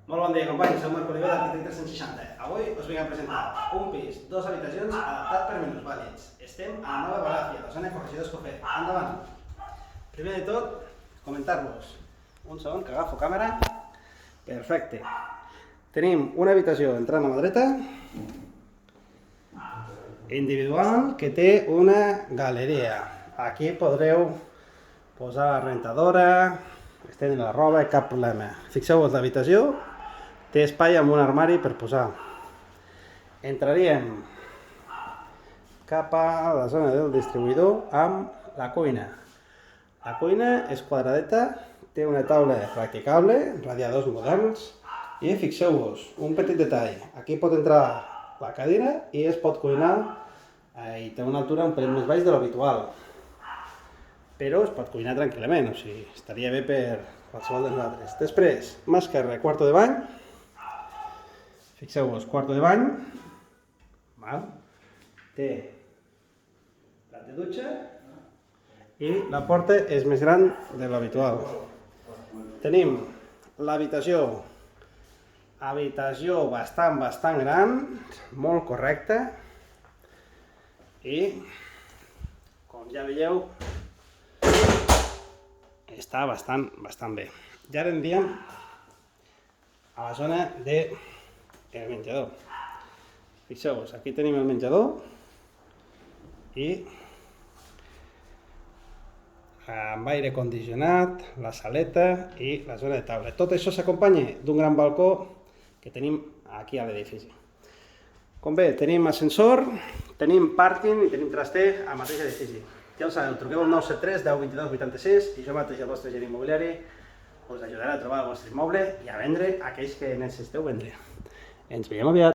Molt bon dia, companys. Som Marc Oliver d'Arquitecte 360. Avui us vinc a presentar un pis, 2 habitacions, adaptat per minusvàlids. Estem a Nova Valàcia, la zona de Corregidors Cofet. Endavant. Primer de tot, comentar-vos. Un segon, que agafo càmera. Perfecte. Tenim una habitació entrant a mà dreta, individual, que té una galeria. Aquí podreu posar la rentadora, estendre la roba, cap problema. Fixeu-vos l'habitació, té espai amb un armari per posar. Entraríem cap a la zona del distribuïdor amb la cuina. La cuina és quadradeta, té una taula practicable, radiadors moderns i fixeu-vos, un petit detall. Aquí pot entrar la cadira i es pot cuinar i té una altura un pelín més baix de l'habitual. Però es pot cuinar tranquil·lament, o sigui, estaria bé per qualsevol de nosaltres. Després, mà esquerra, quarto de bany. Fixeu-vos, quarto de bany. Té plat de dutxa i la porta és més gran de l'habitual. Tenim l'habitació. Habitació bastant gran, molt correcta. I, com ja veieu, està bastant bé. I ara aniríem a la zona del menjador. Fixeu-vos, aquí tenim el menjador i amb aire condicionat, la saleta i la zona de taula. Tot això s'acompanya d'un gran balcó que tenim aquí a l'edifici. Com bé, tenim ascensor, tenim pàrquing i tenim traster al mateix edifici. Ja ho sabeu, truqueu al 973 10 22 86 i jo mateix, el vostre agent immobiliari, us ajudarà a trobar el vostre immoble i a vendre aquells que necessiteu vendre. Ens veiem aviat!